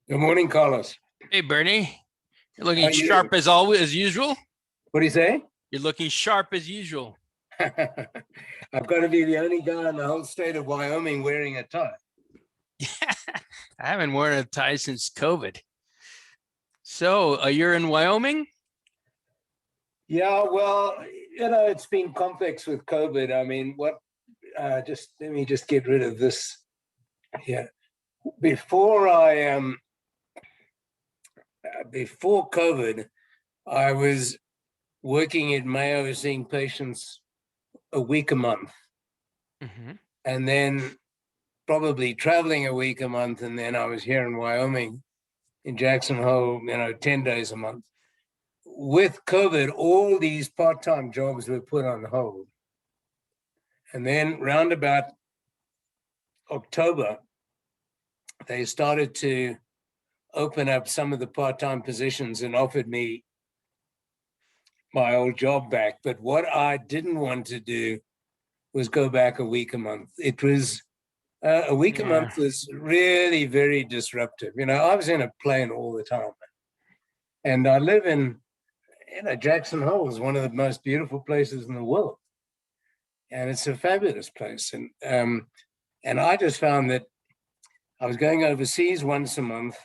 Good morning, Carlos. Hey, Bernie. You're How looking are you? sharp as always, as usual. What do you say? You're looking sharp as usual. I've got to be the only guy in the whole state of Wyoming wearing a tie. I haven't worn a tie since COVID. So, you're in Wyoming? Yeah, well, it's been complex with COVID. I mean, just let me just get rid of this here. Before before COVID, I was working at Mayo seeing patients a week a month, Mm-hmm. and then probably traveling a week a month, and then I was here in Wyoming in Jackson Hole, 10 days a month. With COVID, all these part-time jobs were put on hold. And then round about October, they started to open up some of the part-time positions and offered me my old job back. But what I didn't want to do was go back a week a month. It was a week a Yeah. month was really very disruptive. I was in a plane all the time, and I live in Jackson Hole is one of the most beautiful places in the world, and it's a fabulous place. And I just found that I was going overseas once a month.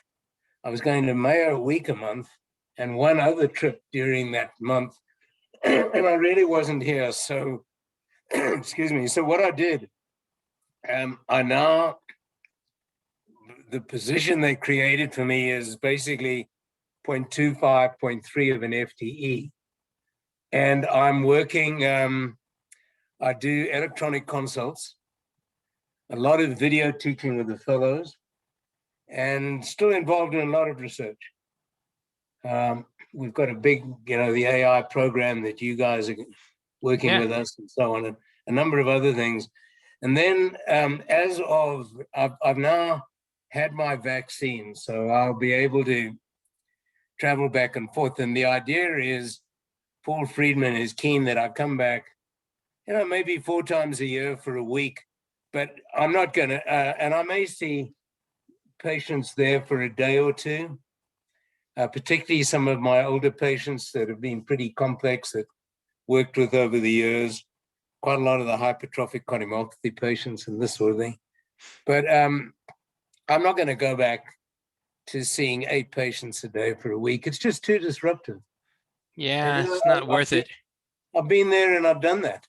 I was going to Mayo a week a month, and one other trip during that month, and I really wasn't here. So, excuse me. So what I did, I now the position they created for me is basically 0.25, zero point 0.3 of an FTE, and I'm working. I do electronic consults, a lot of video teaching with the fellows, and still involved in a lot of research. We've got a big, the AI program that you guys are working Yeah. with us and so on, and a number of other things. And then I've now had my vaccine, so I'll be able to travel back and forth. And the idea is Paul Friedman is keen that I come back, maybe 4 times a year for a week, but I'm not going to, and I may see patients there for a day or two, particularly some of my older patients that have been pretty complex that worked with over the years, quite a lot of the hypertrophic cardiomyopathy patients and this sort of thing. But I'm not going to go back to seeing 8 patients a day for a week. It's just too disruptive. And, Yeah, it's not worth it. I've been there and I've done that.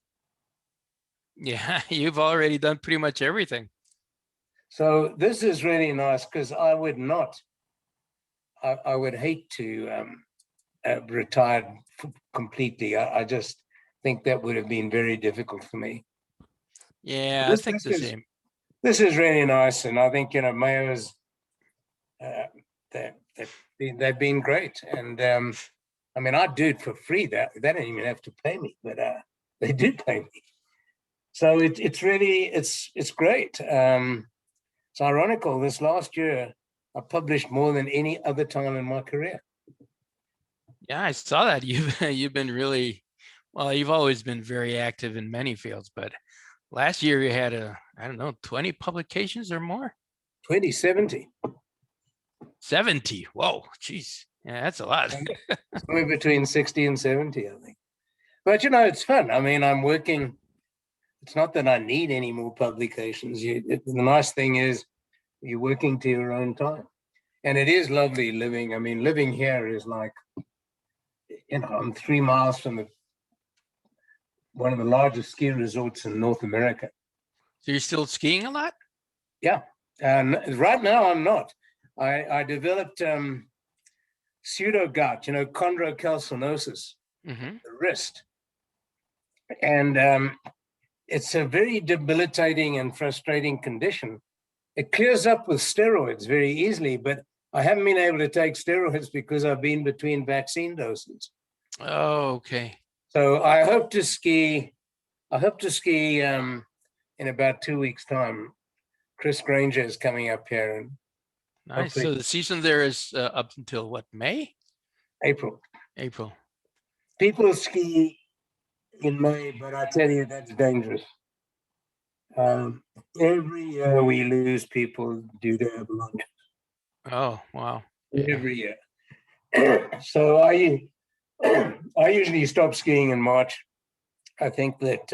Yeah, you've already done pretty much everything. So this is really nice because I would hate to retire completely. I just think that would have been very difficult for me. Yeah, I This, think this the is same. this is really nice, and I think Mayo's uh, they've been great, and I mean I do it for free. That they don't even have to pay me, but they do pay me. So it's really it's great. It's ironical. This last year, I published more than any other time in my career. Yeah, I saw that. You've been really well, you've always been very active in many fields, but last year you had I don't know, 20 publications or more? 2070, 70. Whoa, geez. Yeah, that's a lot. somewhere between 60 and 70, I think. But it's fun. I mean, I'm working. It's not that I need any more publications. The nice thing is you're working to your own time. And it is lovely living. I mean, living here is like, I'm 3 miles from one of the largest ski resorts in North America. So you're still skiing a lot? Yeah. And right now I'm not. I developed pseudo gout, chondrocalcinosis, Mm-hmm. the wrist. And it's a very debilitating and frustrating condition. It clears up with steroids very easily, but I haven't been able to take steroids because I've been between vaccine doses. Oh, okay. So I hope to ski. I hope to ski in about 2 weeks' time. Chris Granger is coming up here, and Nice. hopefully So the season there is up until what, May? April. April. People ski in May, but I tell you that's dangerous. Um, every year we lose people due to avalanche. Oh, wow. Yeah. every year. So I usually stop skiing in March. I think that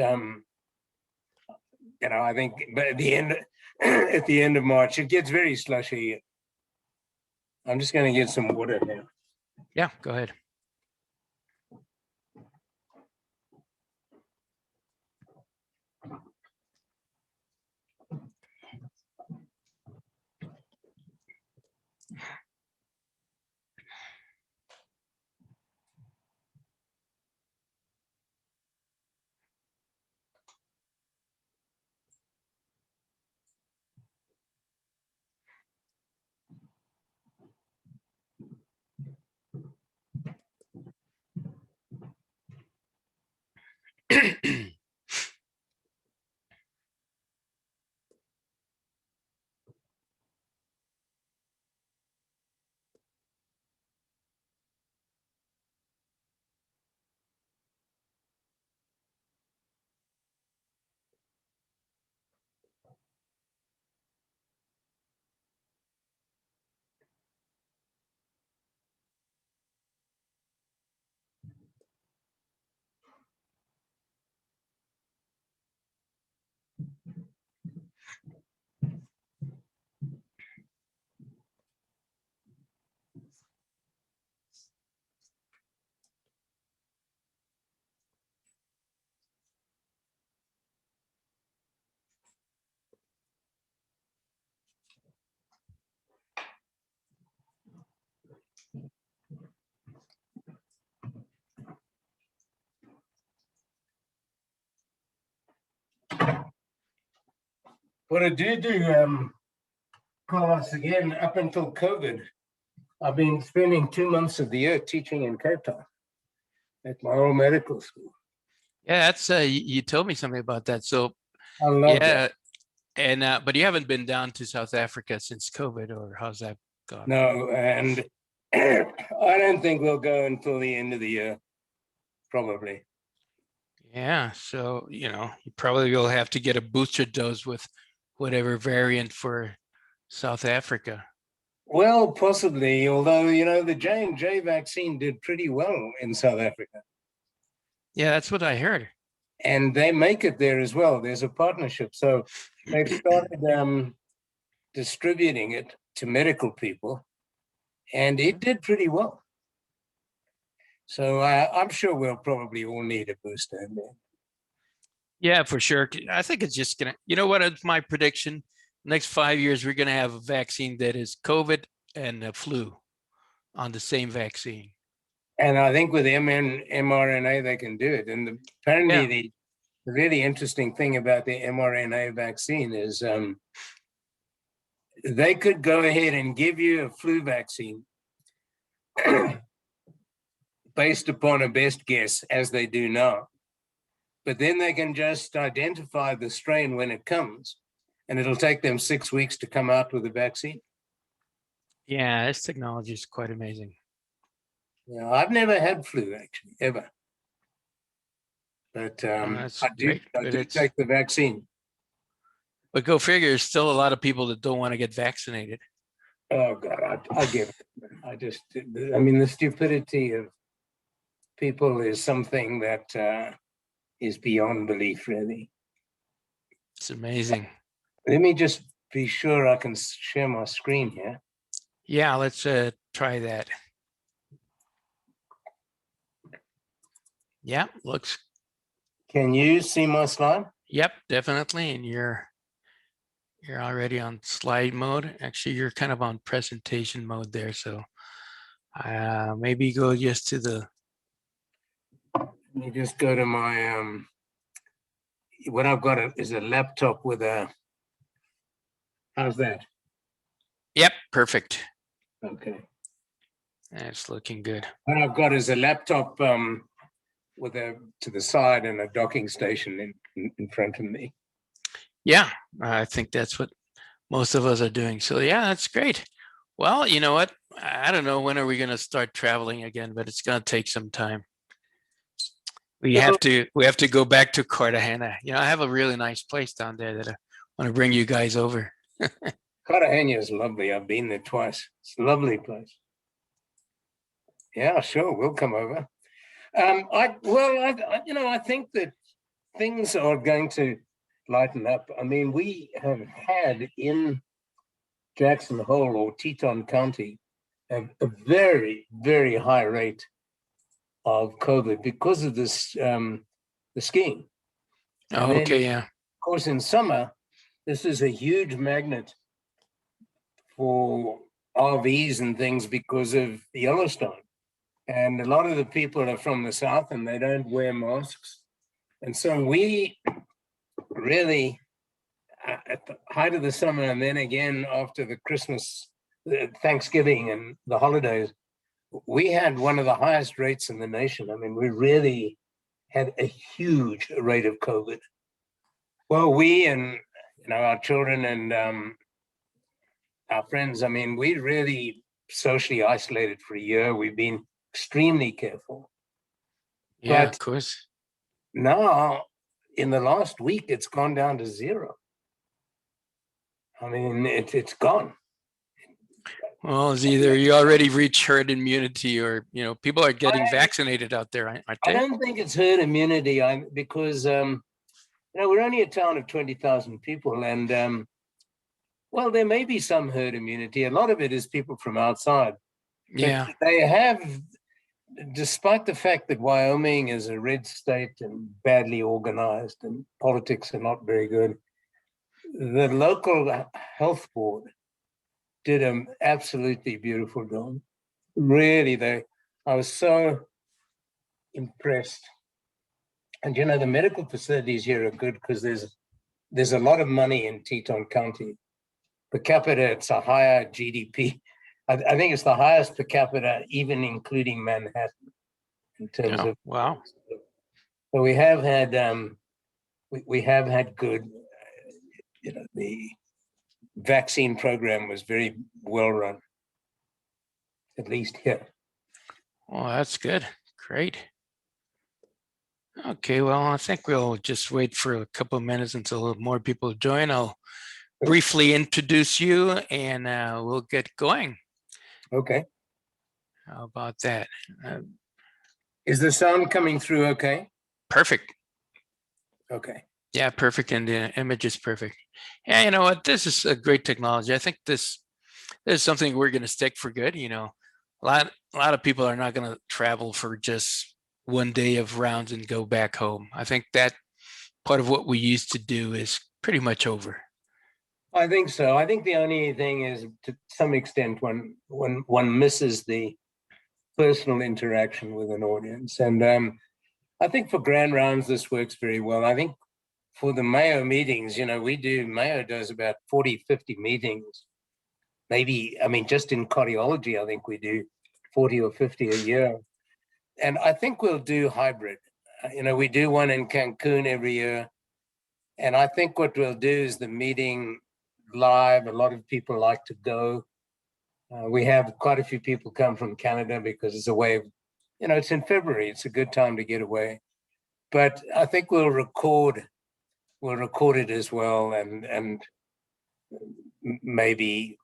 I think but at the end at the end of March it gets very slushy. I'm just going to get some water now. Yeah, go ahead. What I do, Carlos, again, up until COVID, I've been spending 2 months of the year teaching in Cape Town at my old medical school. Yeah, that's you told me something about that. So I love yeah, that. and but you haven't been down to South Africa since COVID, or how's that gone? No, and I don't think we'll go until the end of the year, probably. Yeah, so you probably will have to get a booster dose with whatever variant for South Africa. Well, possibly, although, the J&J vaccine did pretty well in South Africa. Yeah, that's what I heard. And they make it there as well. There's a partnership. So they've started distributing it to medical people, and it did pretty well. So I'm sure we'll probably all need a booster. Yeah, for sure. I think it's just gonna, you know what, it's my prediction. Next 5 years, we're gonna have a vaccine that is COVID and the flu on the same vaccine. And I think with mRNA, they can do it. And apparently Yeah. the really interesting thing about the mRNA vaccine is they could go ahead and give you a flu vaccine based upon a best guess, as they do now. But then they can just identify the strain when it comes, and it'll take them 6 weeks to come out with a vaccine. Yeah, this technology is quite amazing. Yeah, I've never had flu, actually, ever. But That's I do great. take the vaccine. But go figure, there's still a lot of people that don't want to get vaccinated. Oh, God, I get it. I mean, the stupidity of people is something that is beyond belief, really. It's amazing. Let me just be sure I can share my screen here. Yeah, let's try that. Yeah, looks. Can you see my slide? Yep, definitely. And you're already on slide mode. Actually, you're kind of on presentation mode there. So maybe go just to the. Let me just go to my what I've got is a laptop with a. How's that? Yep, perfect. Okay. That's looking good. What I've got is a laptop with a to the side and a docking station in front of me. Yeah, I think that's what most of us are doing. So yeah, that's great. Well, you know what? I don't know when are we going to start traveling again, but it's going to take some time. We have to go back to Cartagena. I have a really nice place down there that I want to bring you guys over. Cartagena is lovely. I've been there twice. It's a lovely place. Yeah, sure, we'll come over. I think that things are going to lighten up. I mean, we have had in Jackson Hole or Teton County a very, very high rate of COVID because of this the skiing. Oh, And then, okay, yeah. of course, in summer, this is a huge magnet for RVs and things because of Yellowstone. And a lot of the people are from the South and they don't wear masks. And so we really, at the height of the summer, and then again after the Christmas, Thanksgiving and the holidays, we had one of the highest rates in the nation. I mean, we really had a huge rate of COVID. Well, we and our children and our friends, I mean, we really socially isolated for a year. We've been extremely careful. Yeah, But of course. now, in the last week, it's gone down to zero. I mean, it's gone. Well, it's either you already reach herd immunity or, people are getting vaccinated out there, aren't I they? don't think it's herd immunity because, we're only a town of 20,000 people. And, well, there may be some herd immunity. A lot of it is people from outside. Yeah. But they have, despite the fact that Wyoming is a red state and badly organized and politics are not very good, the local health board did an absolutely beautiful job. Really, I was so impressed. And the medical facilities here are good because there's a lot of money in Teton County. Per capita, it's a higher GDP. I think it's the highest per capita, even including Manhattan, in terms of. Wow. So we have had we have had good. The vaccine program was very well run, at least here. Well, that's good. Great. Okay, well, I think we'll just wait for a couple of minutes until more people join. I'll briefly introduce you and we'll get going. Okay. How about that? Is the sound coming through okay? Perfect. Okay. Yeah, perfect. And the image is perfect. Yeah, you know what? This is a great technology. I think this is something we're going to stick for good. A lot of people are not going to travel for just one day of rounds and go back home. I think that part of what we used to do is pretty much over. I think so. I think the only thing is, to some extent, when one misses the personal interaction with an audience. And I think for grand rounds, this works very well. I think for the Mayo meetings, Mayo does about 40, 50 meetings. Maybe, just in cardiology, I think we do 40 or 50 a year. And I think we'll do hybrid. We do one in Cancun every year. And I think what we'll do is the meeting live. A lot of people like to go. We have quite a few people come from Canada because it's a way of, it's in February. It's a good time to get away. But I think we'll record it as well and maybe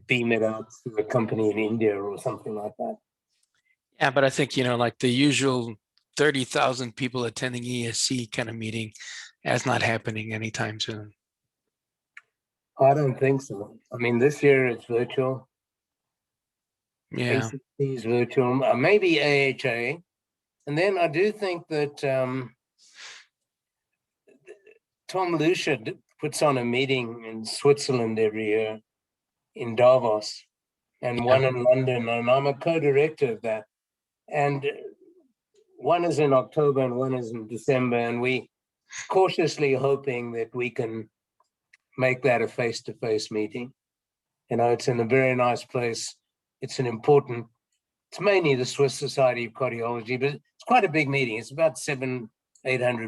beam it out to a company in India or something like that. Yeah, but I think, like the usual 30,000 people attending ESC kind of meeting, that's not happening anytime soon. I don't think so. This year it's virtual. Yeah. ACC is virtual, maybe AHA. And then I do think that Tom Lucia puts on a meeting in Switzerland every year in Davos and one in London, and I'm a co-director of that. And one is in October and one is in December, and we cautiously hoping that we can make that a face-to-face meeting. It's in a very nice place. It's mainly the Swiss Society of Cardiology, but it's quite a big meeting. It's about 700-800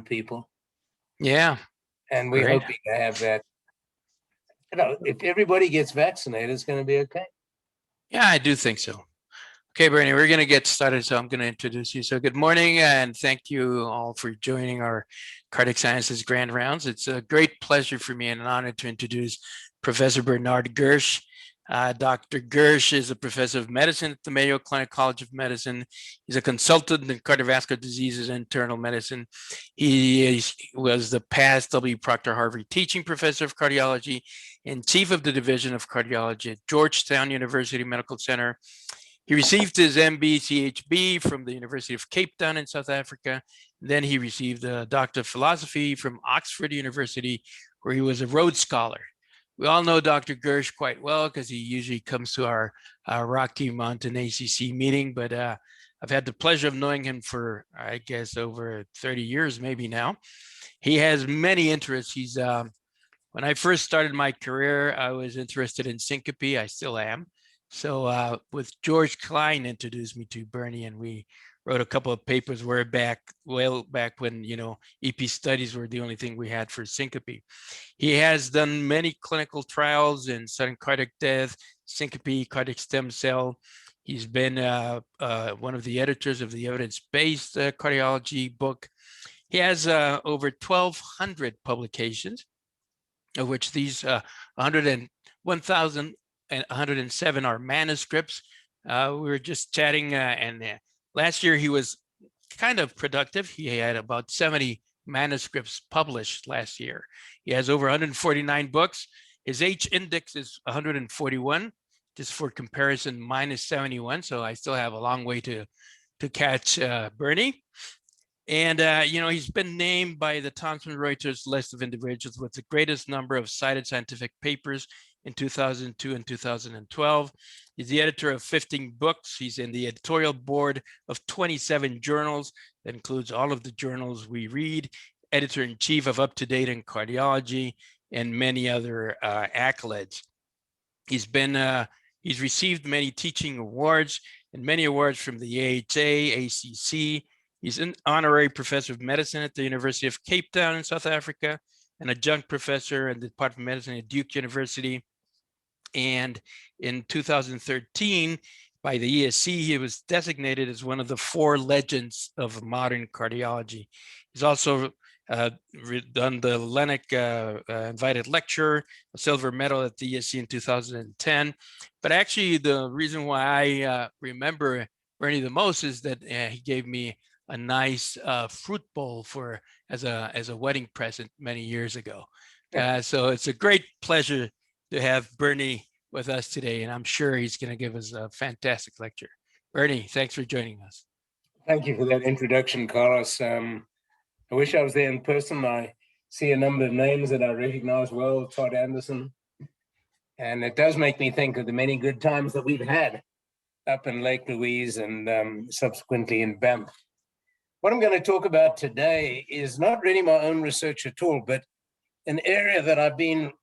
people. Yeah. And we're hoping to have that. If everybody gets vaccinated, it's going to be okay. Yeah, I do think so. Okay, Bernie, we're going to get started. So I'm going to introduce you. So good morning and thank you all for joining our Cardiac Sciences Grand Rounds. It's a great pleasure for me and an honor to introduce Professor Bernard Gersh. Dr. Gersh is a professor of medicine at the Mayo Clinic College of Medicine. He's a consultant in cardiovascular diseases and internal medicine. He was the past W. Proctor Harvey teaching professor of cardiology and chief of the division of cardiology at Georgetown University Medical Center. He received his MB-CHB from the University of Cape Town in South Africa. Then he received a Doctor of Philosophy from Oxford University, where he was a Rhodes Scholar. We all know Dr. Gersh quite well because he usually comes to our Rocky Mountain ACC meeting, but I've had the pleasure of knowing him for, I guess, over 30 years, maybe now. He has many interests. He's when I first started my career, I was interested in syncope. I still am. So with George Klein introduced me to Bernie, and we wrote a couple of papers way back when, EP studies were the only thing we had for syncope. He has done many clinical trials in sudden cardiac death, syncope, cardiac stem cell. He's been one of the editors of the evidence-based cardiology book. He has over 1,200 publications, of which these 1,107 are manuscripts. We were just chatting, and last year he was kind of productive. He had about 70 manuscripts published last year. He has over 149 books. His H index is 141, just for comparison, mine is 71. So I still have a long way to catch Bernie. And, he's been named by the Thomson Reuters list of individuals with the greatest number of cited scientific papers in 2002 and 2012. He's the editor of 15 books. He's in the editorial board of 27 journals. That includes all of the journals we read, editor-in-chief of Up to Date in Cardiology, and many other accolades. He's received many teaching awards and many awards from the AHA, ACC. He's an honorary professor of medicine at the University of Cape Town in South Africa, an adjunct professor in the Department of Medicine at Duke University. And in 2013, by the ESC, he was designated as one of the 4 legends of modern cardiology. He's also done the Lennox invited lecture, a silver medal at the ESC in 2010. But actually, the reason why I remember Bernie the most is that he gave me a nice fruit bowl as a wedding present many years ago. So it's a great pleasure to have Bernie with us today, and I'm sure he's going to give us a fantastic lecture. Bernie, thanks for joining us. Thank you for that introduction, Carlos. I wish I was there in person. I see a number of names that I recognize well, Todd Anderson, and it does make me think of the many good times that we've had up in Lake Louise and subsequently in Banff. What I'm going to talk about today is not really my own research at all, but an area that I've been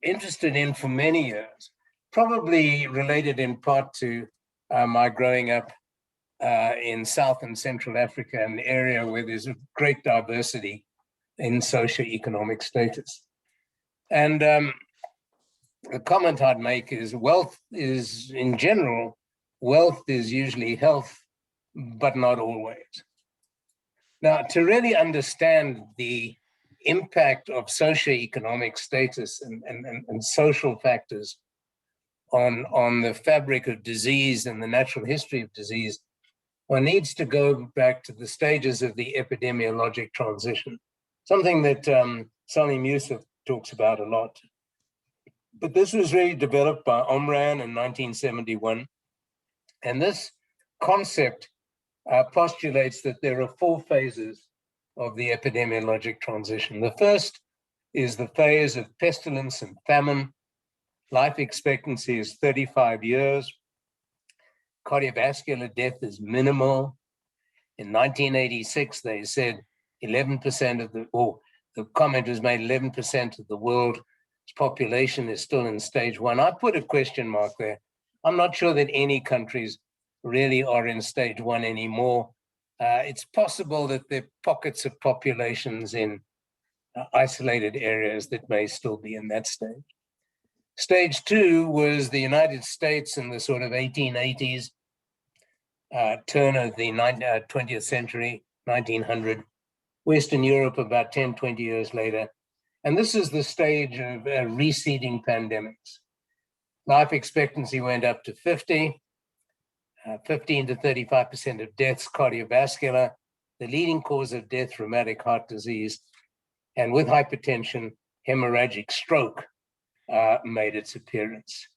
interested in for many years, probably related in part to my growing up in South and Central Africa, an area where there's a great diversity in socioeconomic status. And the comment I'd make is wealth is, in general, wealth is usually health, but not always. Now, to really understand the impact of socioeconomic status and social factors on the fabric of disease and the natural history of disease, one needs to go back to the stages of the epidemiologic transition, something that Salim Yusuf talks about a lot. But this was really developed by Omran in 1971. And this concept postulates that there are 4 phases of the epidemiologic transition. The first is the phase of pestilence and famine. Life expectancy is 35 years. Cardiovascular death is minimal. In 1986, they said 11% of the comment was made, 11% of the world's population is still in stage 1. I put a question mark there. I'm not sure that any countries really are in stage 1 anymore. It's possible that there are pockets of populations in isolated areas that may still be in that stage. Stage 2 was the United States in the sort of 1880s, turn of the 20th century, 1900. Western Europe about 10, 20 years later. And this is the stage of receding pandemics. Life expectancy went up to 50, 15 to 35% of deaths cardiovascular, the leading cause of death rheumatic heart disease, and with hypertension, hemorrhagic stroke made its appearance.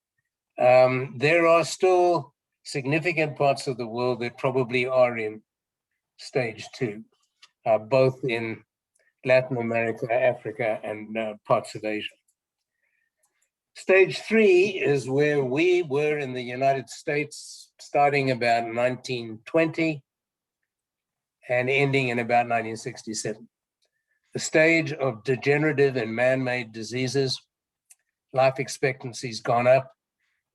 There are still significant parts of the world that probably are in stage 2, both in Latin America, Africa, and parts of Asia. Stage 3 is where we were in the United States, starting about 1920 and ending in about 1967. The stage of degenerative and man-made diseases. Life expectancy's gone up.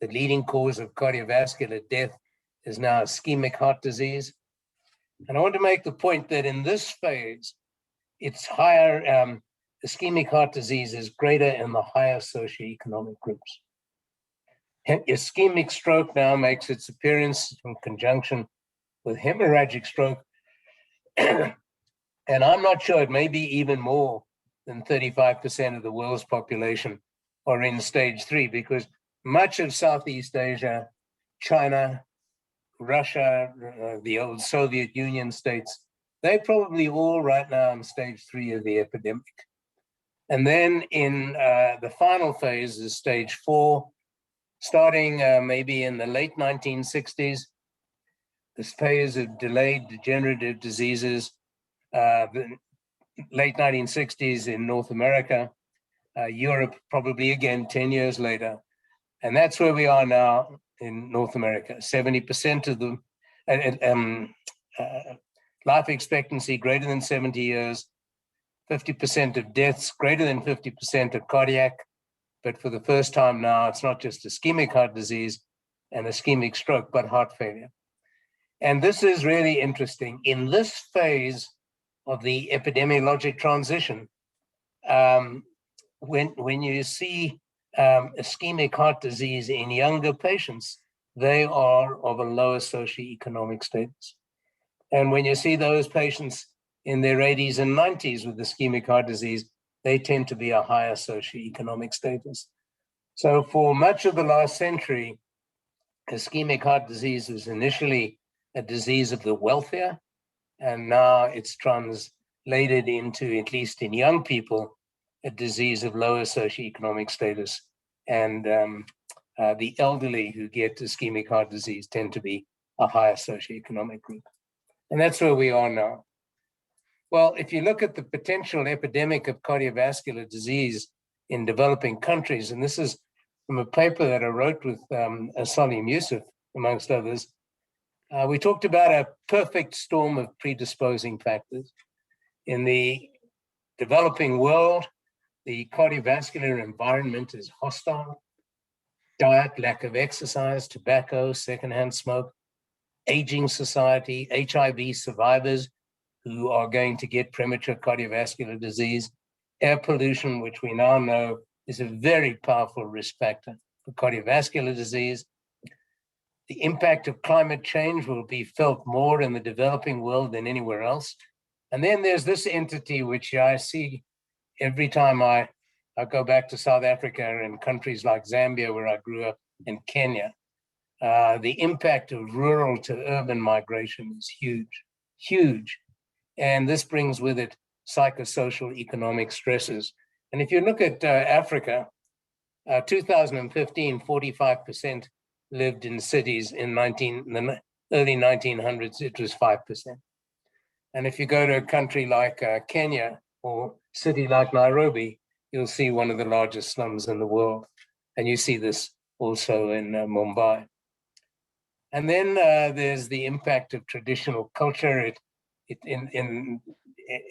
The leading cause of cardiovascular death is now ischemic heart disease. And I want to make the point that in this phase, it's higher, ischemic heart disease is greater in the higher socioeconomic groups. Ischemic stroke now makes its appearance in conjunction with hemorrhagic stroke. And I'm not sure, it may be even more than 35% of the world's population are in stage 3, because much of Southeast Asia, China, Russia, the old Soviet Union states, they're probably all right now in stage 3 of the epidemic. And then in the final phase is stage 4, starting maybe in the late 1960s, this phase of delayed degenerative diseases, the late 1960s in North America, Europe probably again 10 years later. And that's where we are now in North America. 70% of the life expectancy greater than 70 years, 50% of deaths greater than 50% of cardiac. But for the first time now, it's not just ischemic heart disease and ischemic stroke, but heart failure. And this is really interesting. In this phase of the epidemiologic transition, when you see ischemic heart disease in younger patients, they are of a lower socioeconomic status. And when you see those patients in their 80s and 90s with ischemic heart disease, they tend to be a higher socioeconomic status. So for much of the last century, ischemic heart disease was initially a disease of the wealthier, and now it's translated into, at least in young people, a disease of lower socioeconomic status. And the elderly who get ischemic heart disease tend to be a higher socioeconomic group. And that's where we are now. Well, if you look at the potential epidemic of cardiovascular disease in developing countries, and this is from a paper that I wrote with Salim Yusuf, amongst others, we talked about a perfect storm of predisposing factors. In the developing world, the cardiovascular environment is hostile. Diet, lack of exercise, tobacco, secondhand smoke, aging society, HIV survivors who are going to get premature cardiovascular disease, air pollution, which we now know is a very powerful risk factor for cardiovascular disease. The impact of climate change will be felt more in the developing world than anywhere else. And then there's this entity which I see every time I go back to South Africa and countries like Zambia, where I grew up, and Kenya. The impact of rural to urban migration is huge, huge. And this brings with it psychosocial economic stresses. And if you look at Africa, 2015, 45% lived in cities. In the early 1900s, it was 5%. And if you go to a country like Kenya or a city like Nairobi, you'll see one of the largest slums in the world. And you see this also in Mumbai. And then there's the impact of traditional culture. In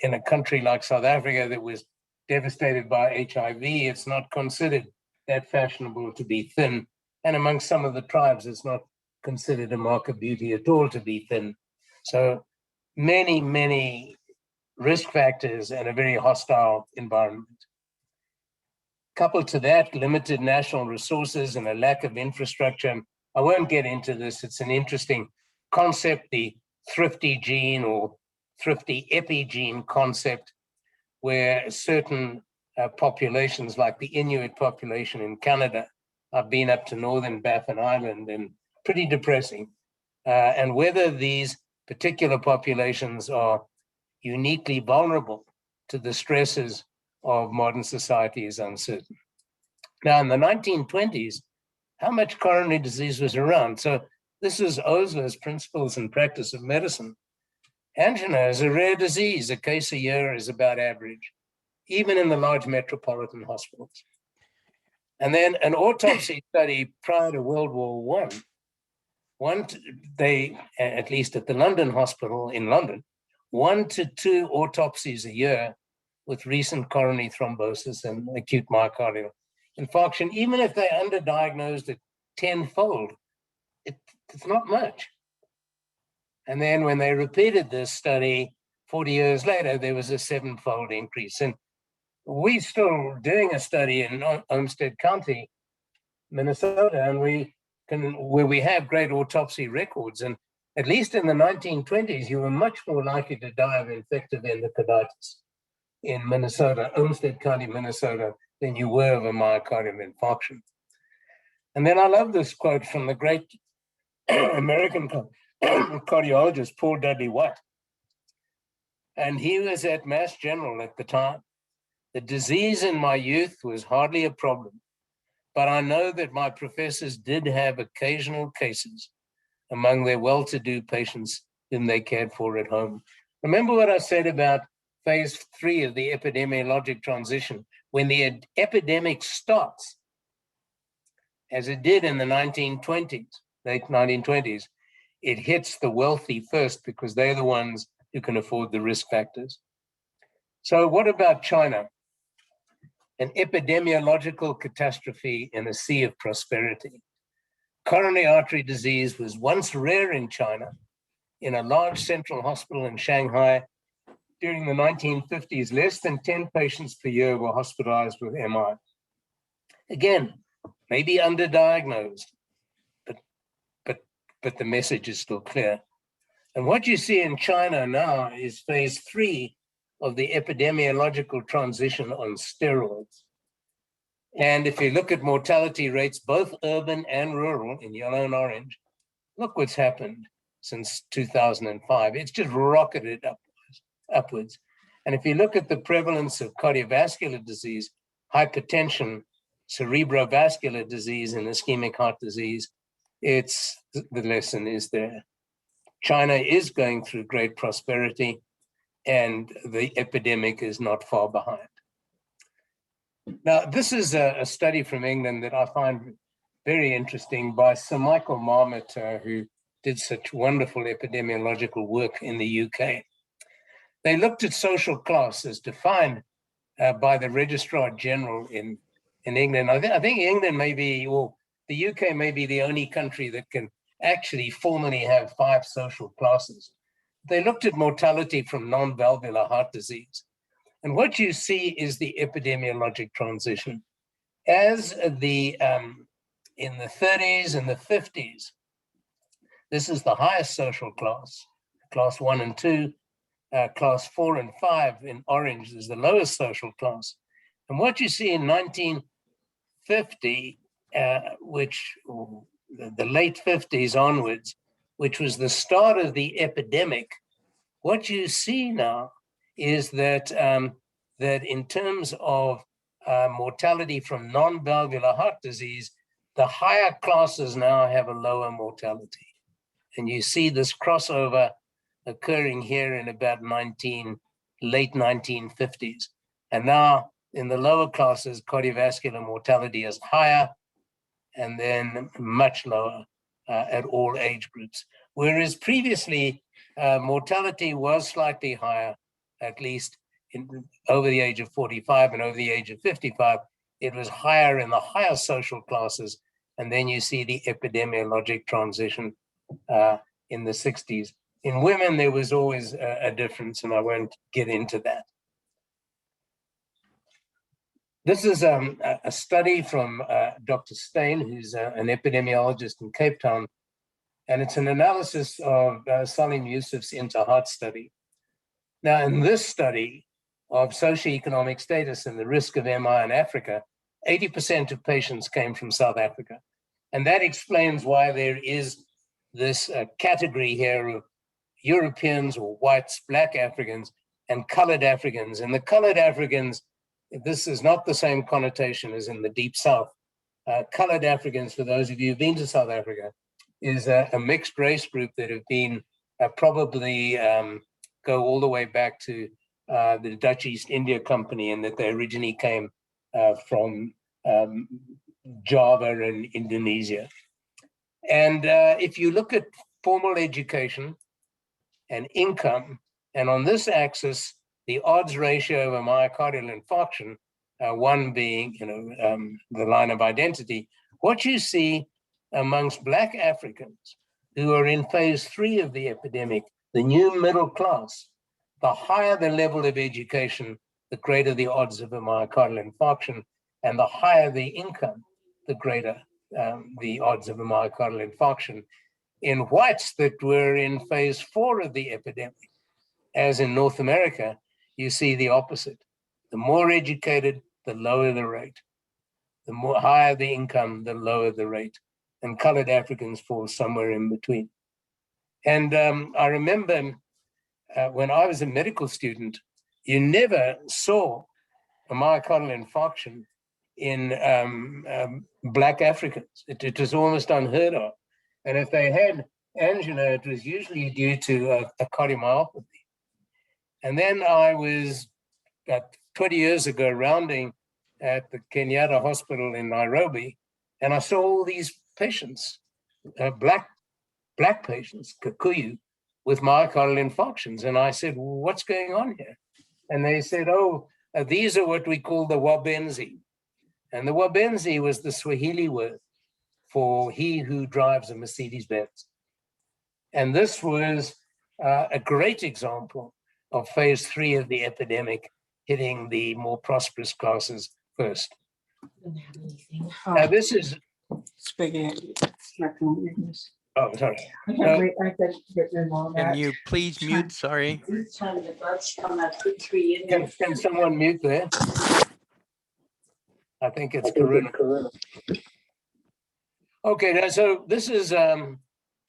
a country like South Africa that was devastated by HIV, it's not considered that fashionable to be thin. And amongst some of the tribes, it's not considered a mark of beauty at all to be thin. So many, many risk factors and a very hostile environment. Coupled to that, limited national resources and a lack of infrastructure. I won't get into this. It's an interesting concept, the thrifty gene or thrifty epigene concept, where certain populations like the Inuit population in Canada. I've been up to northern Baffin Island, and pretty depressing. And whether these particular populations are uniquely vulnerable to the stresses of modern society is uncertain. Now, in the 1920s, how much coronary disease was around? So this is Osler's Principles and Practice of Medicine. Angina is a rare disease. A case a year is about average, even in the large metropolitan hospitals. And then an autopsy study prior to World War I, they, at least at the London Hospital in London, 1 to 2 autopsies a year with recent coronary thrombosis and acute myocardial infarction. Even if they underdiagnosed it tenfold, it's not much. And then when they repeated this study 40 years later, there was a 7-fold increase. And we're still doing a study in Olmsted County, Minnesota, and where we have great autopsy records. And at least in the 1920s, you were much more likely to die of infective endocarditis in Minnesota, Olmsted County, Minnesota, than you were of a myocardial infarction. And then I love this quote from the great American cardiologist, Paul Dudley White. And he was at Mass General at the time. The disease in my youth was hardly a problem, but I know that my professors did have occasional cases among their well-to-do patients whom they cared for at home. Remember what I said about phase 3 of the epidemiologic transition. When the epidemic starts, as it did in the 1920s, late 1920s, it hits the wealthy first because they're the ones who can afford the risk factors. So what about China? An epidemiological catastrophe in a sea of prosperity. Coronary artery disease was once rare in China. In a large central hospital in Shanghai during the 1950s, less than 10 patients per year were hospitalized with MI. Again, maybe underdiagnosed, but the message is still clear. And what you see in China now is phase 3 of the epidemiological transition on steroids. And if you look at mortality rates, both urban and rural, in yellow and orange, look what's happened since 2005. It's just rocketed upwards. And if you look at the prevalence of cardiovascular disease, hypertension, cerebrovascular disease, and ischemic heart disease, the lesson is there. China is going through great prosperity, and the epidemic is not far behind. Now, this is a study from England that I find very interesting by Sir Michael Marmot, who did such wonderful epidemiological work in the UK. They looked at social class as defined by the Registrar General in England. I think England may be, or the UK may be the only country that can actually formally have 5 social classes. They looked at mortality from non-valvular heart disease. And what you see is the epidemiologic transition. As in the 30s and the 50s, this is the highest social class, class 1 and 2, class 4 and 5 in orange is the lowest social class. And what you see in 1950, the late 50s onwards, which was the start of the epidemic, what you see now is that that in terms of mortality from non-valvular heart disease, the higher classes now have a lower mortality. And you see this crossover occurring here in about late 1950s. And now in the lower classes, cardiovascular mortality is higher and then much lower at all age groups. Whereas previously, mortality was slightly higher, at least over the age of 45 and over the age of 55. It was higher in the higher social classes. And then you see the epidemiologic transition in the 60s. In women, there was always a difference, and I won't get into that. This is a study from Dr. Steyn, who's an epidemiologist in Cape Town, and it's an analysis of Salim Yusuf's Inter-Heart study. Now, in this study, of socioeconomic status and the risk of MI in Africa, 80% of patients came from South Africa. And that explains why there is this category here of Europeans or whites, Black Africans, and colored Africans. And the colored Africans, this is not the same connotation as in the Deep South. Colored Africans, for those of you who've been to South Africa, is a mixed race group that have been probably go all the way back to the Dutch East India Company, and that they originally came from Java and Indonesia. And if you look at formal education and income, and on this axis, the odds ratio of a myocardial infarction, one being the line of identity, what you see amongst Black Africans who are in phase 3 of the epidemic, the new middle class, the higher the level of education, the greater the odds of a myocardial infarction, and the higher the income, the greater the odds of a myocardial infarction. In whites that were in phase 4 of the epidemic, as in North America, you see the opposite. The more educated, the lower the rate. The more higher the income, the lower the rate. And colored Africans fall somewhere in between. And I remember when I was a medical student, you never saw a myocardial infarction in Black Africans. It was almost unheard of. And if they had angina, it was usually due to a cardiomyopathy. And then I was, about 20 years ago, rounding at the Kenyatta Hospital in Nairobi, and I saw all these patients, black patients, Kikuyu, with myocardial infarctions. And I said, well, what's going on here? And they said, oh, these are what we call the wabenzi. And the wabenzi was the Swahili word for he who drives a Mercedes-Benz. And this was a great example of phase 3 of the epidemic hitting the more prosperous classes first. Now this is... Oh, sorry. Can you please mute? Sorry. Can someone mute there? I think it's Karuna. Okay, now, so this is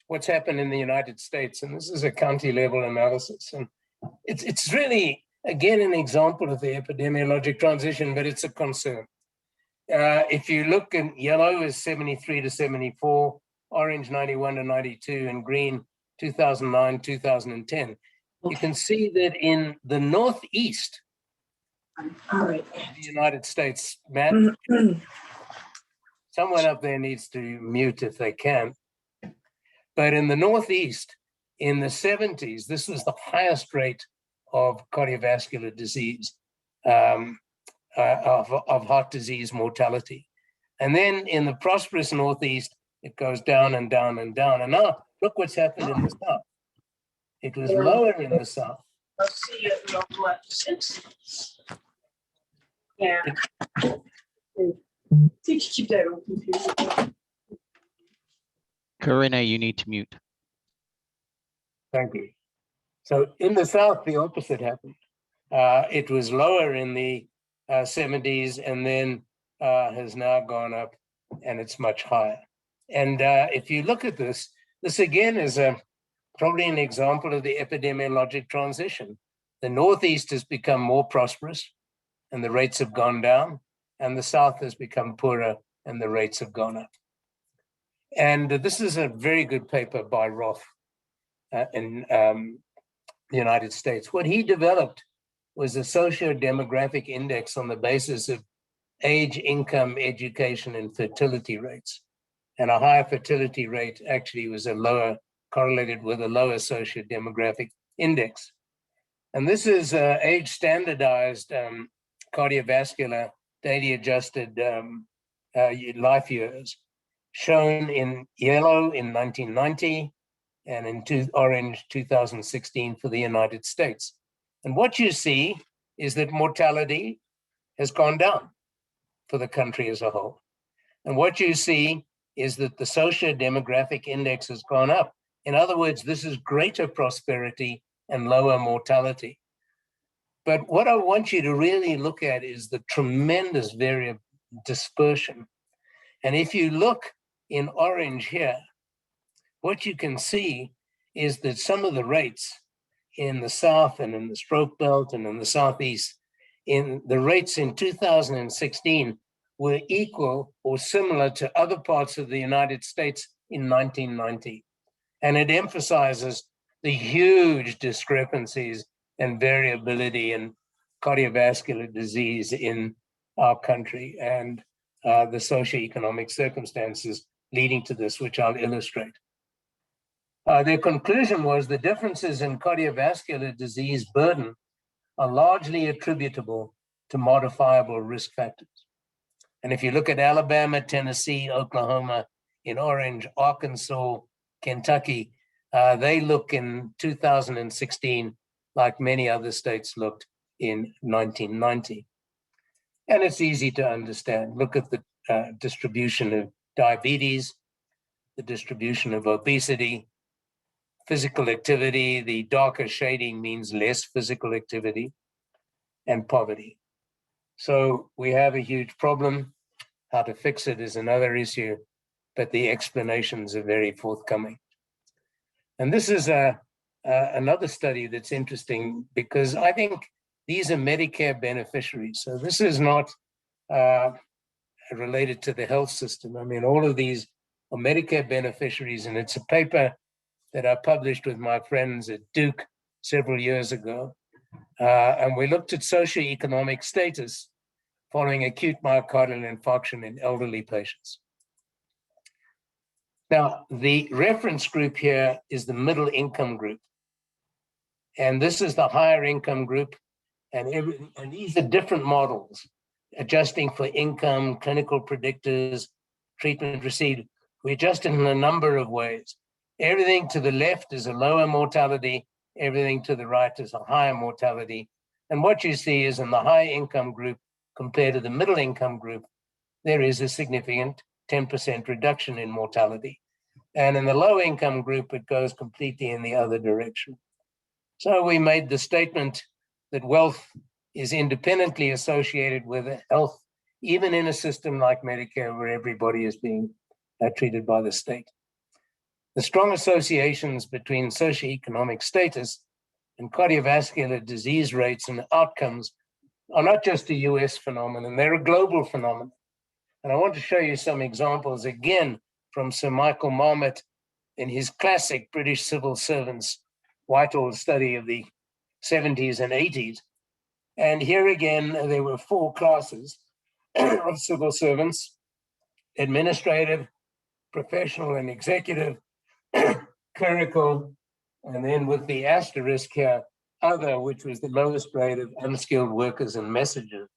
what's happened in the United States, and this is a county level analysis. And it's really, again, an example of the epidemiologic transition, but it's a concern. If you look in yellow is 73 to 74, orange 91 to 92, and green 2009, 2010. You can see that in the Northeast of the United States, Matt, someone up there needs to mute if they can. But in the Northeast, in the 70s, this was the highest rate of cardiovascular disease, of heart disease mortality. And then in the prosperous Northeast, it goes down and down and down. And now look what's happened in the South. It was lower in the South. Yeah. Keep that open. Karina, you need to mute. Thank you. So in the South, the opposite happened. It was lower in the 70s and then has now gone up, and it's much higher. And if you look at this, this again is probably an example of the epidemiologic transition. The Northeast has become more prosperous and the rates have gone down, and the South has become poorer and the rates have gone up. And this is a very good paper by Roth in the United States. What he developed was a socio-demographic index on the basis of age, income, education, and fertility rates. And a higher fertility rate actually was correlated with a lower socio-demographic index. And this is age standardized cardiovascular daily adjusted life years, shown in yellow in 1990 and in orange 2016 for the United States. And what you see is that mortality has gone down for the country as a whole. And what you see is that the socio-demographic index has gone up. In other words, this is greater prosperity and lower mortality. But what I want you to really look at is the tremendous variable dispersion. And if you look in orange here, what you can see is that some of the rates in the South and in the Stroke Belt and in the Southeast, in the rates in 2016 were equal or similar to other parts of the United States in 1990. And it emphasizes the huge discrepancies and variability in cardiovascular disease in our country and the socioeconomic circumstances leading to this, which I'll illustrate. Their conclusion was the differences in cardiovascular disease burden are largely attributable to modifiable risk factors. And if you look at Alabama, Tennessee, Oklahoma, in orange, Arkansas, Kentucky, they look in 2016 like many other states looked in 1990. And it's easy to understand. Look at the distribution of diabetes, the distribution of obesity, physical activity. The darker shading means less physical activity, and poverty. So we have a huge problem. How to fix it is another issue, but the explanations are very forthcoming. And this is another study that's interesting because I think these are Medicare beneficiaries. So this is not related to the health system. I mean, all of these are Medicare beneficiaries, and it's a paper that I published with my friends at Duke several years ago. And we looked at socioeconomic status following acute myocardial infarction in elderly patients. Now, the reference group here is the middle income group. And this is the higher income group. And these are different models, adjusting for income, clinical predictors, treatment received. We adjust it in a number of ways. Everything to the left is a lower mortality. Everything to the right is a higher mortality. And what you see is in the high income group compared to the middle income group, there is a significant 10% reduction in mortality. And in the low income group, it goes completely in the other direction. So we made the statement that wealth is independently associated with health, even in a system like Medicare, where everybody is being treated by the state. The strong associations between socioeconomic status and cardiovascular disease rates and outcomes are not just a US phenomenon, they're a global phenomenon. And I want to show you some examples again from Sir Michael Marmot in his classic British civil servants Whitehall study of the 70s and 80s. And here again, there were 4 classes of civil servants: administrative, professional and executive, clerical, and then with the asterisk here, other, which was the lowest grade of unskilled workers and messengers.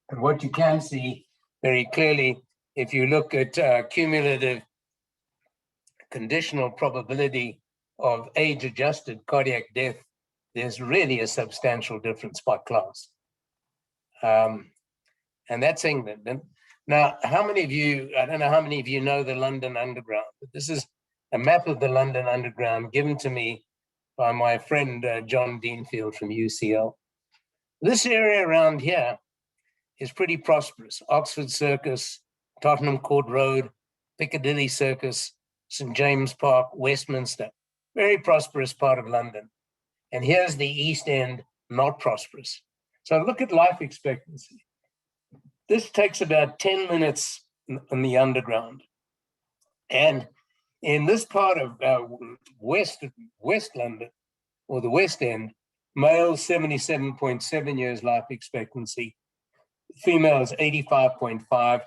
And what you can see very clearly, if you look at cumulative conditional probability of age-adjusted cardiac death, there's really a substantial difference by class. And that's England. Now, how many of you, I don't know how many of you know the London Underground, but this is a map of the London Underground given to me by my friend John Deanfield from UCL. This area around here is pretty prosperous. Oxford Circus, Tottenham Court Road, Piccadilly Circus, St. James Park, Westminster, very prosperous part of London. And here's the East End, not prosperous. So look at life expectancy. This takes about 10 minutes in the Underground. And in this part of West London, or the West End, males 77.7 years life expectancy, females 85.5,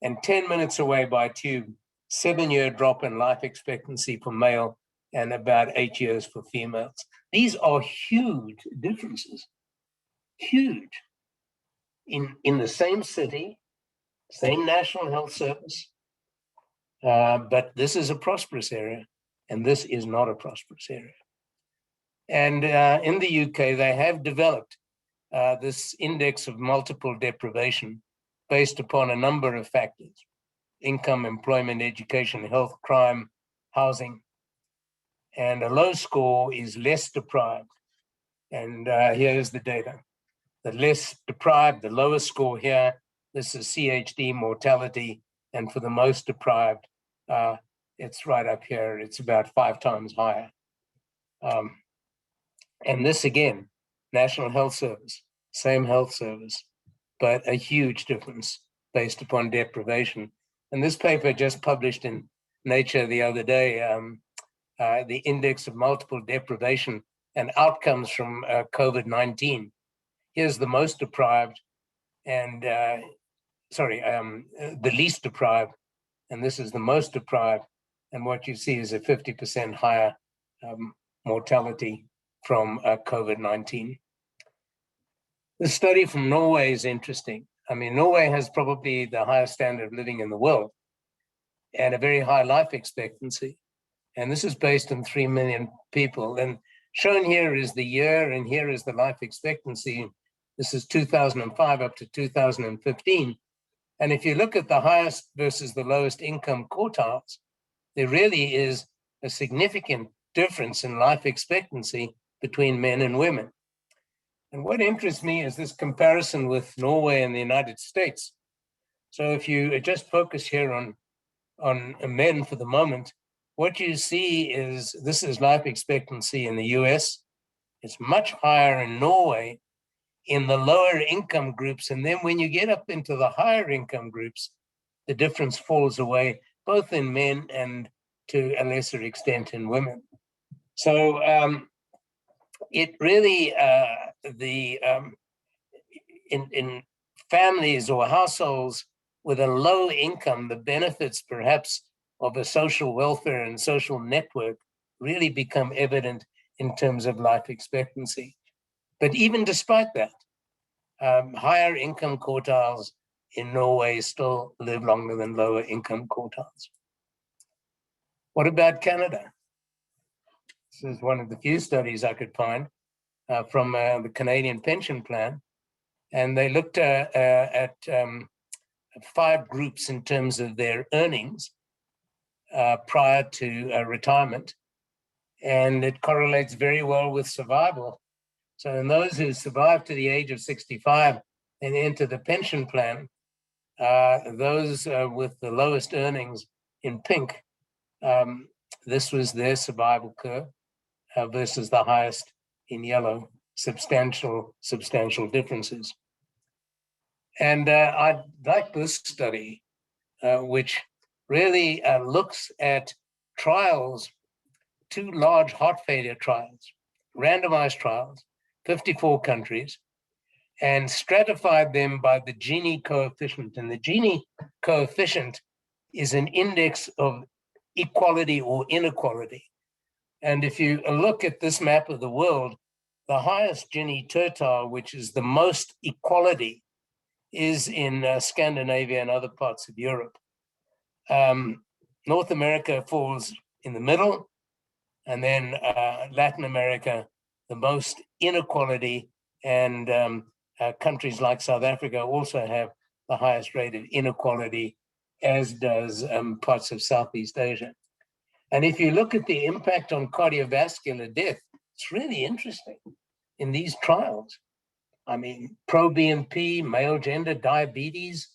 and 10 minutes away by tube, 7-year drop in life expectancy for male and about 8 years for females. These are huge differences, huge. In the same city, same National Health Service, but this is a prosperous area, and this is not a prosperous area. And in the UK, they have developed this index of multiple deprivation based upon a number of factors: income, employment, education, health, crime, housing. and a low score is less deprived. And here's the data. The less deprived, the lower score here, this is CHD mortality, and for the most deprived, it's right up here. It's about 5 times higher. And this again, National Health Service, same health service, but a huge difference based upon deprivation. And this paper just published in Nature the other day, the index of multiple deprivation and outcomes from COVID-19. Here's the most deprived and, the least deprived, and this is the most deprived. And what you see is a 50% higher mortality from COVID-19. The study from Norway is interesting. I mean, Norway has probably the highest standard of living in the world and a very high life expectancy. And this is based on 3 million people. And shown here is the year, and here is the life expectancy. This is 2005 up to 2015. And if you look at the highest versus the lowest income quartiles, there really is a significant difference in life expectancy between men and women. And what interests me is this comparison with Norway and the United States. So if you just focus here on men for the moment, what you see is this is life expectancy in the US. It's much higher in Norway in the lower income groups. And then when you get up into the higher income groups, the difference falls away, both in men and to a lesser extent in women. So it really, in families or households with a low income, the benefits perhaps of a social welfare and social network really become evident in terms of life expectancy. But even despite that, higher income quartiles in Norway still live longer than lower income quartiles. What about Canada? This is one of the few studies I could find from the Canadian Pension Plan. And they looked at 5 groups in terms of their earnings prior to retirement. And it correlates very well with survival. So in those who survive to the age of 65 and enter the pension plan, those with the lowest earnings in pink, this was their survival curve versus the highest in yellow, substantial differences. And I like this study, which really looks at trials, 2 large heart failure trials, randomized trials, 54 countries, and stratified them by the Gini coefficient. And the Gini coefficient is an index of equality or inequality. And if you look at this map of the world, the highest Gini tertile, which is the most equality, is in Scandinavia and other parts of Europe. North America falls in the middle, and then Latin America, the most inequality, and countries like South Africa also have the highest rate of inequality, as does parts of Southeast Asia. And if you look at the impact on cardiovascular death, it's really interesting in these trials. I mean, pro-BNP, male gender, diabetes,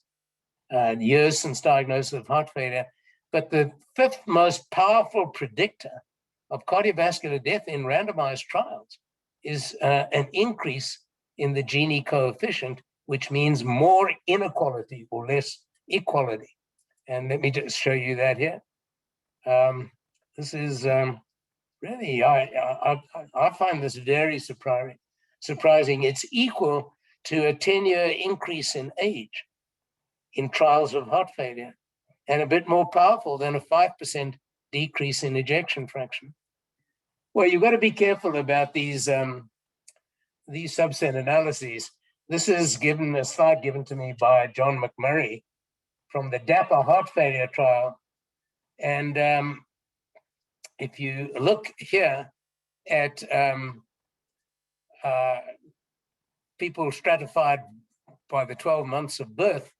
years since diagnosis of heart failure. But the 5th most powerful predictor of cardiovascular death in randomized trials is an increase in the Gini coefficient, which means more inequality or less equality. And let me just show you that here. This is really, I find this very surprising. It's equal to a 10-year increase in age in trials of heart failure, and a bit more powerful than a 5% decrease in ejection fraction. Well, you've got to be careful about these subset analyses. This is a slide given to me by John McMurray from the DAPA heart failure trial. And if you look here at people stratified by the 12 months of birth,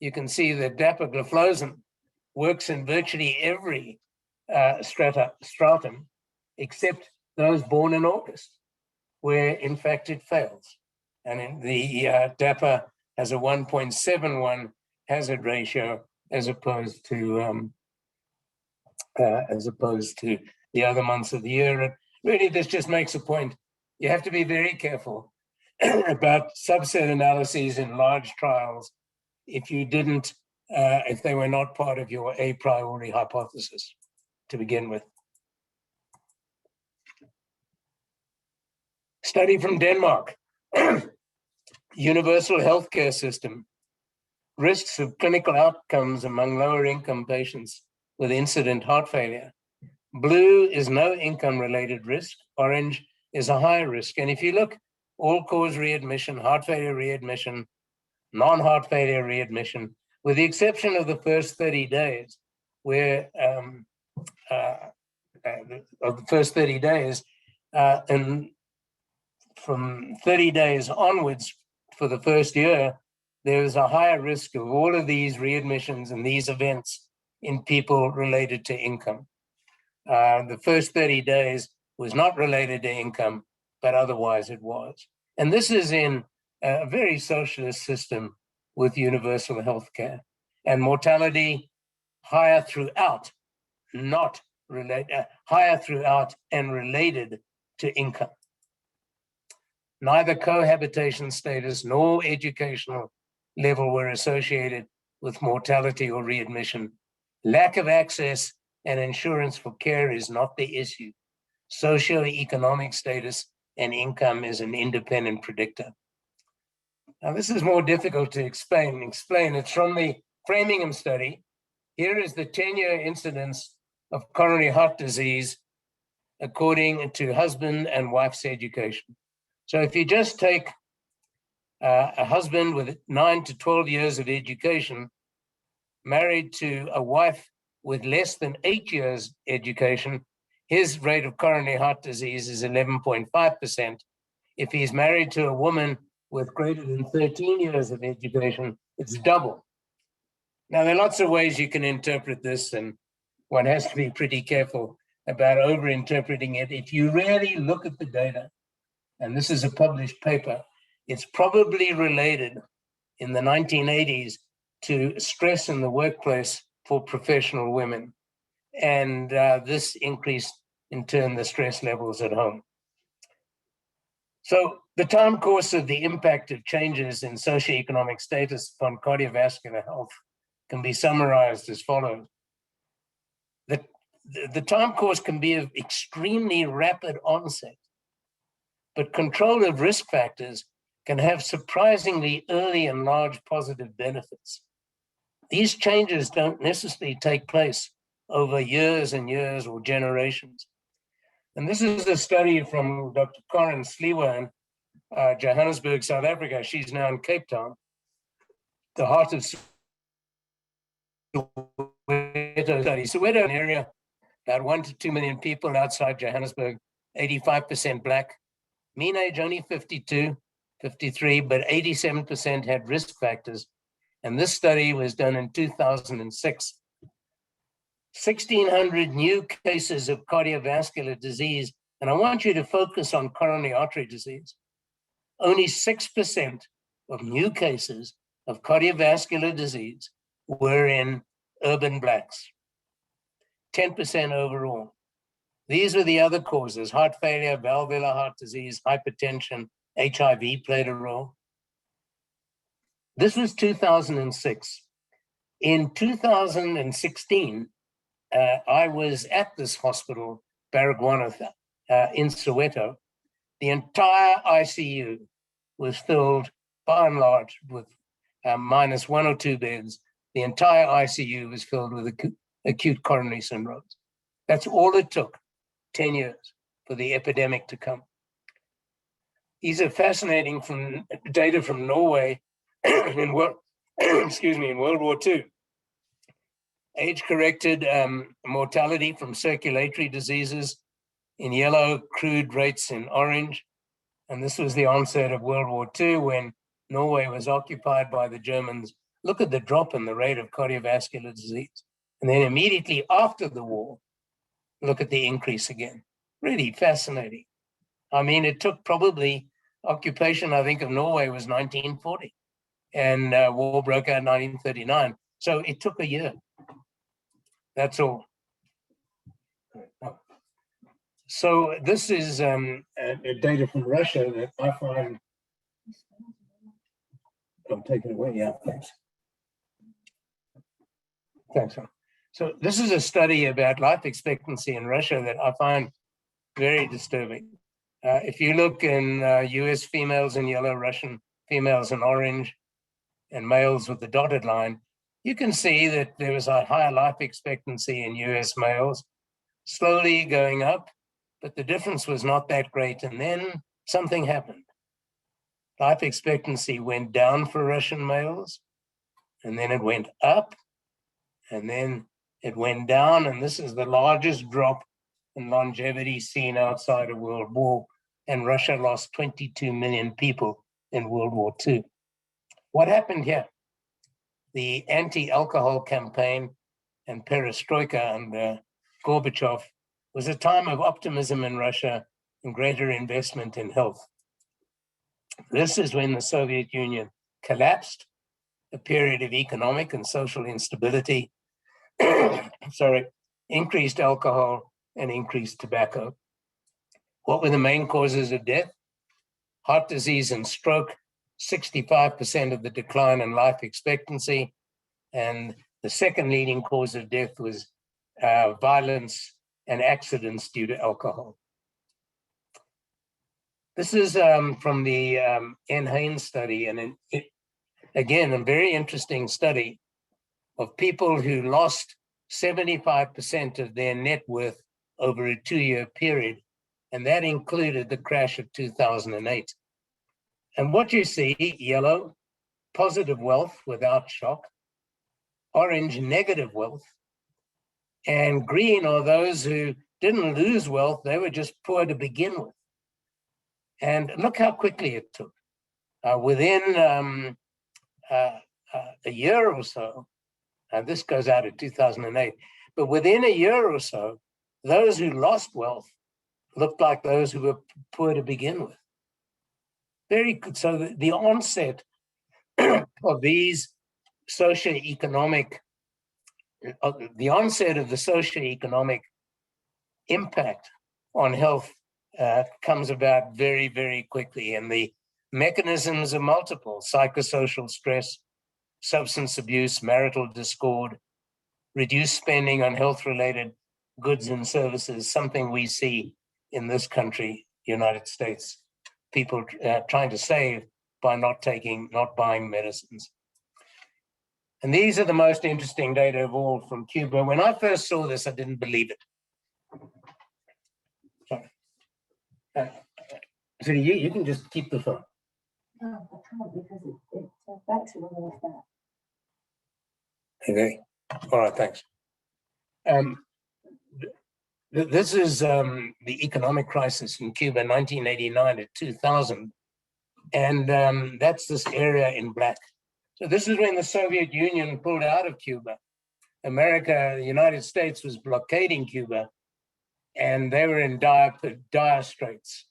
you can see that dapagliflozin works in virtually every stratum, except those born in August, where in fact it fails. And in the DAPA has a 1.71 hazard ratio as opposed to the other months of the year. And really, this just makes a point. You have to be very careful about subset analyses in large trials if they were not part of your a priori hypothesis to begin with. Study from Denmark, universal healthcare system, risks of clinical outcomes among lower income patients with incident heart failure. Blue is no income related risk, orange is a high risk. And if you look, all cause readmission, heart failure readmission, non-heart failure readmission, with the exception of the first 30 days, where and from 30 days onwards for the first year, there is a higher risk of all of these readmissions and these events in people related to income. The first 30 days was not related to income, but otherwise it was. And this is in a very socialist system with universal health care. And mortality higher throughout, higher throughout and related to income. Neither cohabitation status nor educational level were associated with mortality or readmission. Lack of access and insurance for care is not the issue. Socioeconomic status and income is an independent predictor. Now, this is more difficult to explain. It's from the Framingham study. Here is the 10-year incidence of coronary heart disease according to husband and wife's education. So if you just take a husband with 9 to 12 years of education, married to a wife with less than 8 years education, his rate of coronary heart disease is 11.5%. If he's married to a woman with greater than 13 years of education, it's double. Now, there are lots of ways you can interpret this, and one has to be pretty careful about over-interpreting it. If you really look at the data, and this is a published paper, it's probably related in the 1980s to stress in the workplace for professional women. And this increased, in turn, the stress levels at home. So the time course of the impact of changes in socioeconomic status upon cardiovascular health can be summarized as follows. The time course can be of extremely rapid onset, but control of risk factors can have surprisingly early and large positive benefits. These changes don't necessarily take place over years and years or generations. And this is a study from Dr. Corinne Sleewa in Johannesburg, South Africa. She's now in Cape Town. The heart of Soweto study. Soweto, an area about 1 to 2 million people outside Johannesburg, 85% Black, mean age only 52, 53, but 87% had risk factors. And this study was done in 2006. 1,600 new cases of cardiovascular disease. And I want you to focus on coronary artery disease. Only 6% of new cases of cardiovascular disease were in urban Blacks, 10% overall. These were the other causes: heart failure, valvular heart disease, hypertension, HIV played a role. This was 2006. In 2016, I was at this hospital, Baragwanath, in Soweto. The entire ICU was filled, by and large, with minus 1 or 2 beds. The entire ICU was filled with acute coronary syndromes. That's all it took, 10 years, for the epidemic to come. These are fascinating from data from Norway in World War II. Age-corrected mortality from circulatory diseases in yellow, crude rates in orange. And this was the onset of World War II when Norway was occupied by the Germans. Look at the drop in the rate of cardiovascular disease. And then immediately after the war, look at the increase again. Really fascinating. I mean, it took probably occupation, I think, of Norway was 1940, and war broke out in 1939. So it took a year. That's all. So this is data from Russia that I find. I'll take it away. Yeah, thanks. Thanks. So this is a study about life expectancy in Russia that I find very disturbing. If you look in US females in yellow, Russian females in orange, and males with the dotted line, you can see that there was a higher life expectancy in US males, slowly going up, but the difference was not that great. And then something happened. Life expectancy went down for Russian males, and then it went up, and then it went down. And this is the largest drop in longevity seen outside of World War. And Russia lost 22 million people in World War II. What happened here? The anti-alcohol campaign and perestroika under Gorbachev was a time of optimism in Russia and greater investment in health. This is when the Soviet Union collapsed, a period of economic and social instability, increased alcohol and increased tobacco. What were the main causes of death? Heart disease and stroke, 65% of the decline in life expectancy. And the second leading cause of death was violence and accidents due to alcohol. This is from the N. Haynes study, and again, a very interesting study of people who lost 75% of their net worth over a 2-year period, and that included the crash of 2008. And what you see, yellow, positive wealth without shock, orange, negative wealth, and green are those who didn't lose wealth, they were just poor to begin with. And look how quickly it took. Within a year or so, this goes out in 2008, but within a year or so, those who lost wealth looked like those who were poor to begin with. Very good. So the onset of these socioeconomic, the onset of the socioeconomic impact on health comes about very, very quickly. And the mechanisms are multiple: psychosocial stress, substance abuse, marital discord, reduced spending on health-related goods and services, something we see in this country, United States. People trying to save by not buying medicines. And these are the most interesting data of all from Cuba. When I first saw this, I didn't believe it. Sorry. So you can just keep the phone. No, I can't because it backs it all off that. Okay. All right, thanks. This is the economic crisis in Cuba, 1989 to 2000. And that's this area in black. So this is when the Soviet Union pulled out of Cuba. America, the United States was blockading Cuba, and they were in dire straits.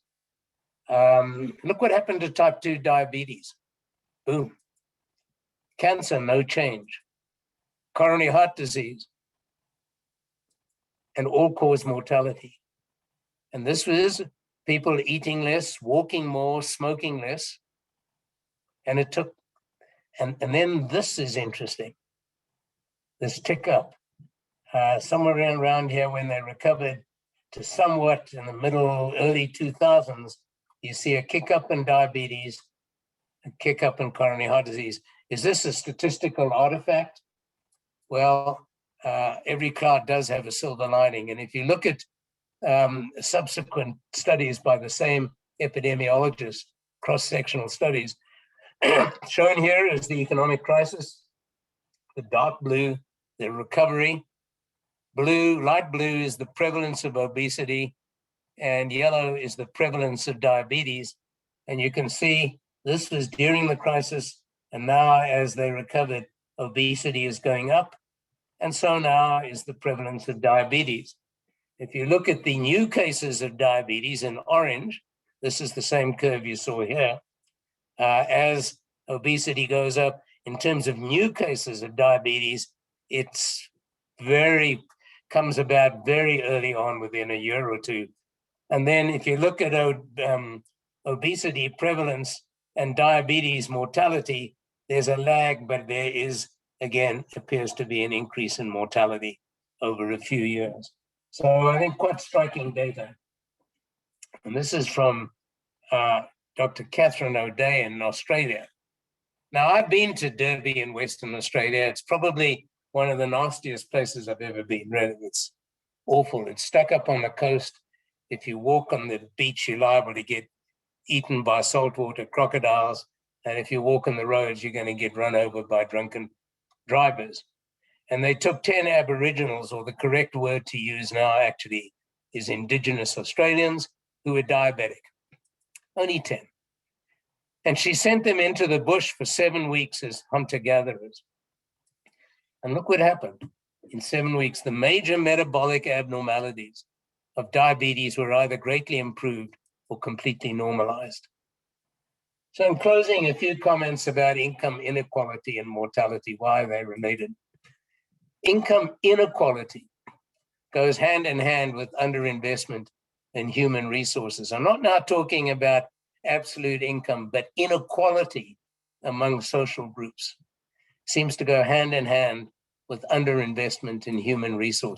Look what happened to type 2 diabetes. Boom. Cancer, no change. Coronary heart disease, and all-cause mortality. And this was people eating less, walking more, smoking less. And it took, and then this is interesting, this tick up. Somewhere around here when they recovered to somewhat in the middle, early 2000s, you see a kick up in diabetes, a kick up in coronary heart disease. Is this a statistical artifact? Well, every cloud does have a silver lining. And if you look at subsequent studies by the same epidemiologist, cross-sectional studies, shown here is the economic crisis, the dark blue, the recovery. Blue, light blue is the prevalence of obesity, and yellow is the prevalence of diabetes. And you can see this was during the crisis, and now as they recovered, obesity is going up. And so now is the prevalence of diabetes. If you look at the new cases of diabetes in orange, this is the same curve you saw here. As obesity goes up, in terms of new cases of diabetes, it's comes about very early on, within a year or two. And then if you look at obesity prevalence and diabetes mortality, there's a lag, but there is, again, appears to be an increase in mortality over a few years. So I think quite striking data. And this is from Dr. Catherine O'Day in Australia. Now, I've been to Derby in Western Australia. It's probably one of the nastiest places I've ever been, really. It's awful. It's stuck up on the coast. If you walk on the beach, you're liable to get eaten by saltwater crocodiles. And if you walk on the roads, you're going to get run over by drunken drivers. And they took 10 Aboriginals, or the correct word to use now actually is Indigenous Australians, who were diabetic. Only 10. And she sent them into the bush for 7 weeks as hunter-gatherers. And look what happened. In 7 weeks, the major metabolic abnormalities of diabetes were either greatly improved or completely normalized. So in closing, a few comments about income inequality and mortality, why they're related. Income inequality goes hand in hand with underinvestment in human resources. I'm not now talking about absolute income, but inequality among social groups seems to go hand in hand with underinvestment in human resources.